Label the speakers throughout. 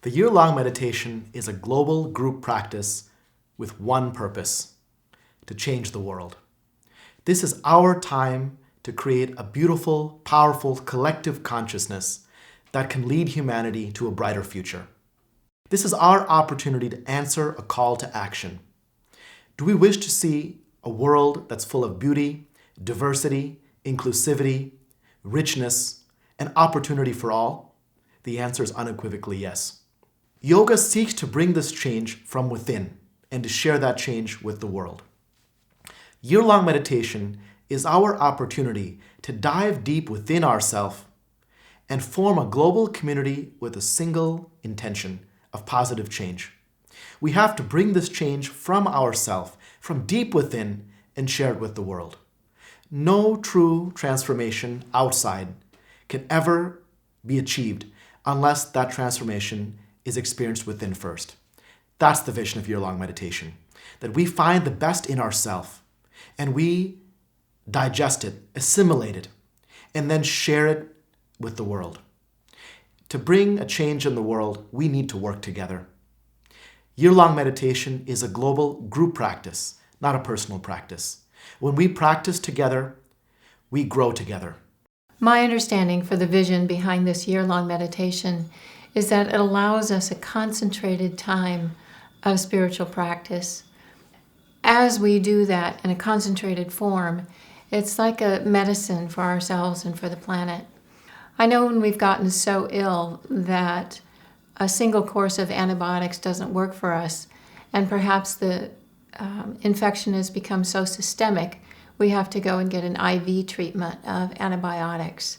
Speaker 1: The year-long meditation is a global group practice with one purpose: to change the world. This is our time to create a beautiful, powerful, collective consciousness that can lead humanity to a brighter future. This is our opportunity to answer a call to action. Do we wish to see a world that's full of beauty, diversity, inclusivity, richness, and opportunity for all? The answer is unequivocally yes. Yoga seeks to bring this change from within and to share that change with the world. Year-long meditation is our opportunity to dive deep within ourselves and form a global community with a single intention of positive change. We have to bring this change from ourselves, from deep within, and share it with the world. No true transformation outside can ever be achieved unless that transformation is experienced within first. That's the vision of year-long meditation, that we find the best in ourselves and we digest it, assimilate it, and then share it with the world. To bring a change in the world, we need to work together. Year-long meditation is a global group practice, not a personal practice. When we practice together, we grow together.
Speaker 2: My understanding for the vision behind this year-long meditation is that it allows us a concentrated time of spiritual practice. As we do that in a concentrated form, it's like a medicine for ourselves and for the planet. I know when we've gotten so ill that a single course of antibiotics doesn't work for us, and perhaps the infection has become so systemic, we have to go and get an IV treatment of antibiotics.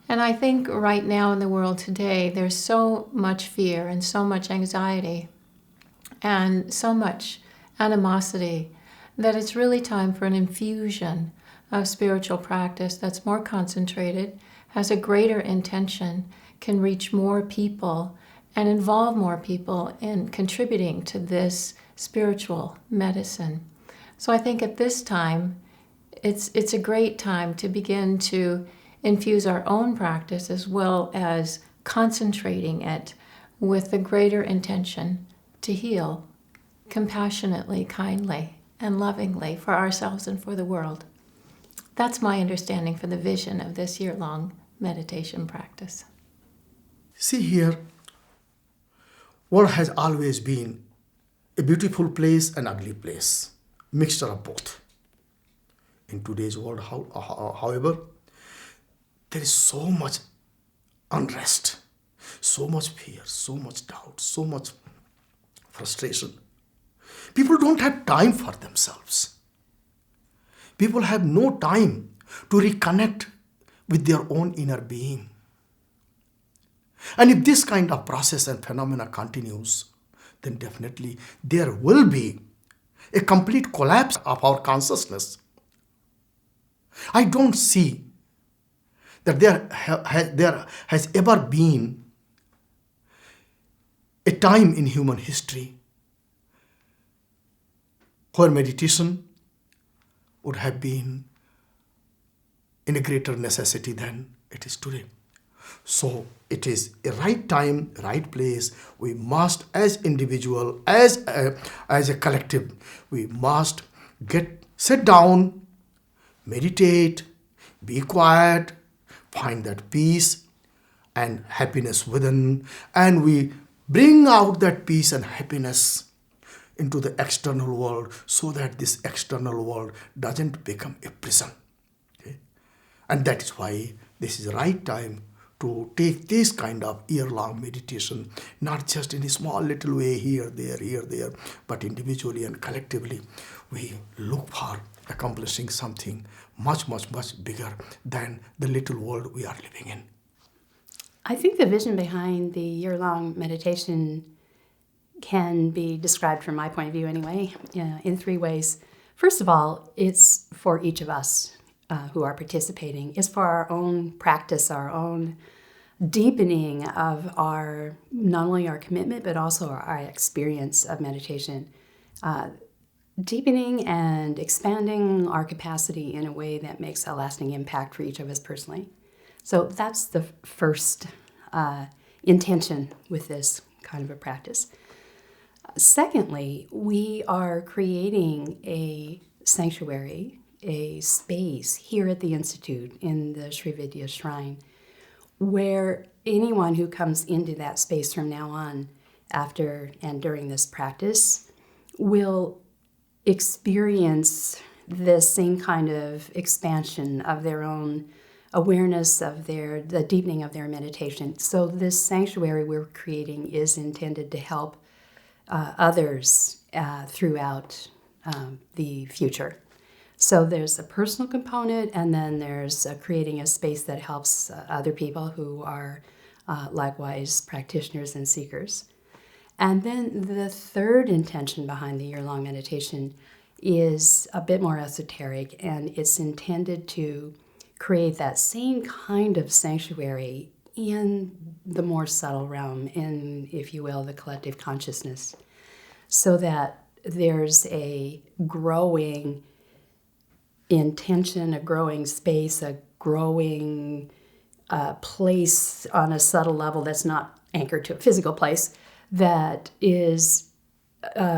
Speaker 2: And I think right now in the world today, there's so much fear and so much anxiety and so much animosity that it's really time for an infusion of spiritual practice that's more concentrated, has a greater intention, can reach more people, and involve more people in contributing to this spiritual medicine. So I think at this time, it's a great time to begin to infuse our own practice as well as concentrating it with the greater intention to heal compassionately, kindly, and lovingly for ourselves and for the world. That's my understanding for the vision of this year-long meditation practice.
Speaker 3: See here, world has always been a beautiful place and ugly place, mixture of both. In today's world, however, there is so much unrest, so much fear, so much doubt, so much frustration. People don't have time for themselves. People have no time to reconnect with their own inner being. And if this kind of process and phenomena continues, then definitely there will be a complete collapse of our consciousness. I don't see that there has ever been a time in human history where meditation would have been in a greater necessity than it is today. So it is a right time, right place. We must, as individual, as a collective, we must sit down, meditate, be quiet, find that peace and happiness within, and we bring out that peace and happiness into the external world so that this external world doesn't become a prison. Okay? And that is why this is the right time to take this kind of year-long meditation, not just in a small little way here, there, but individually and collectively, we look for accomplishing something much, much, much bigger than the little world we are living in.
Speaker 4: I think the vision behind the year-long meditation can be described from my point of view anyway, in three ways. First of all, it's for each of us who are participating. It's for our own practice, our own deepening of our, not only our commitment, but also our experience of meditation. Deepening and expanding our capacity in a way that makes a lasting impact for each of us personally. So that's the first intention with this kind of a practice. Secondly, we are creating a sanctuary, a space here at the Institute in the Sri Vidya Shrine, where anyone who comes into that space from now on, after and during this practice, will experience the same kind of expansion of their own awareness, of the deepening of their meditation. So this sanctuary we're creating is intended to help others throughout the future. So there's a personal component, and then there's creating a space that helps other people who are likewise practitioners and seekers. And then the third intention behind the year-long meditation is a bit more esoteric, and it's intended to create that same kind of sanctuary in the more subtle realm, in, if you will, the collective consciousness, so that there's a growing intention, a growing space, a growing place on a subtle level that's not anchored to a physical place, that is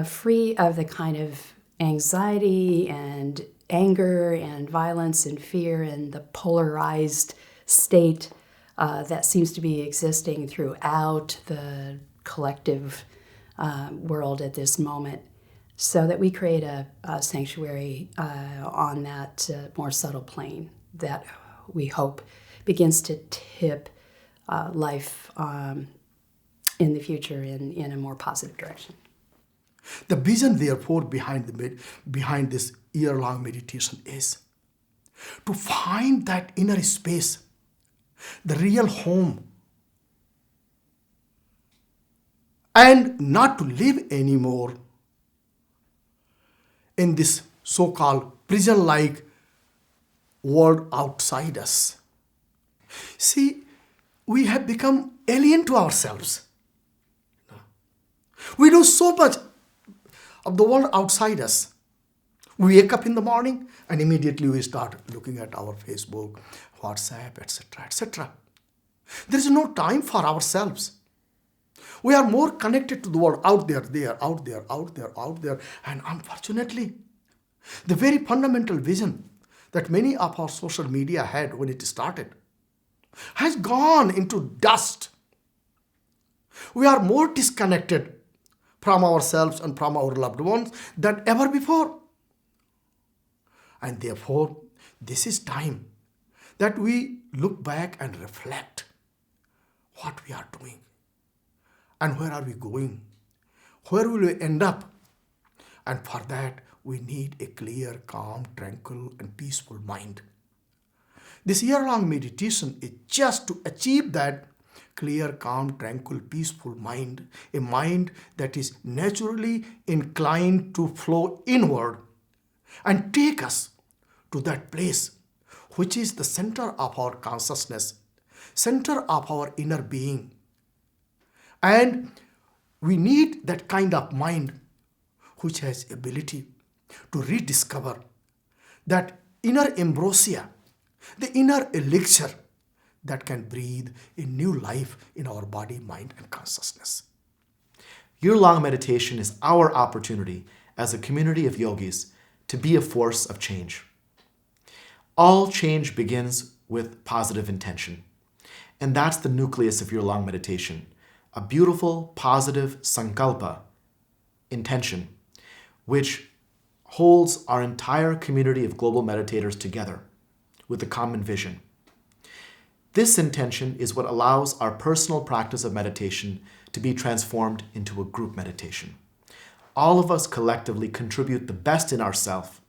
Speaker 4: free of the kind of anxiety and anger and violence and fear and the polarized state that seems to be existing throughout the collective world at this moment, so that we create a sanctuary on that more subtle plane that we hope begins to tip life in the future in a more positive direction.
Speaker 3: The vision, therefore, behind this year-long meditation is to find that inner space, the real home, and not to live anymore in this so-called prison-like world outside us. See, we have become alien to ourselves. We do so much of the world outside us. We wake up in the morning and immediately we start looking at our Facebook, WhatsApp, etc., etc. There is no time for ourselves. We are more connected to the world out there, out there. And unfortunately, the very fundamental vision that many of our social media had when it started has gone into dust. We are more disconnected from ourselves and from our loved ones than ever before. And therefore, this is time that we look back and reflect what we are doing and where are we going, where will we end up. And for that, we need a clear, calm, tranquil, and peaceful mind. This year-long meditation is just to achieve that clear, calm, tranquil, peaceful mind, a mind that is naturally inclined to flow inward and take us to that place which is the center of our consciousness, center of our inner being. And we need that kind of mind which has ability to rediscover that inner ambrosia, the inner elixir that can breathe a new life in our body, mind, and consciousness.
Speaker 1: Year-long meditation is our opportunity as a community of yogis to be a force of change. All change begins with positive intention. And that's the nucleus of year-long meditation, a beautiful, positive sankalpa, intention, which holds our entire community of global meditators together with a common vision. This intention is what allows our personal practice of meditation to be transformed into a group meditation. All of us collectively contribute the best in ourselves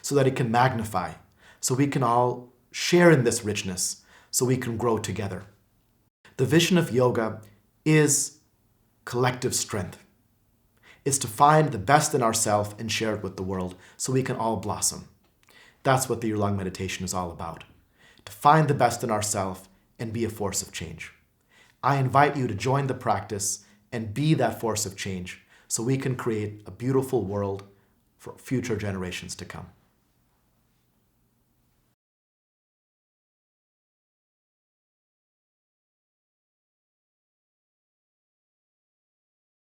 Speaker 1: so that it can magnify, so we can all share in this richness, so we can grow together. The vision of yoga is collective strength. It's to find the best in ourselves and share it with the world so we can all blossom. That's what the year-long meditation is all about. To find the best in ourselves and be a force of change. I invite you to join the practice and be that force of change so we can create a beautiful world for future generations to come.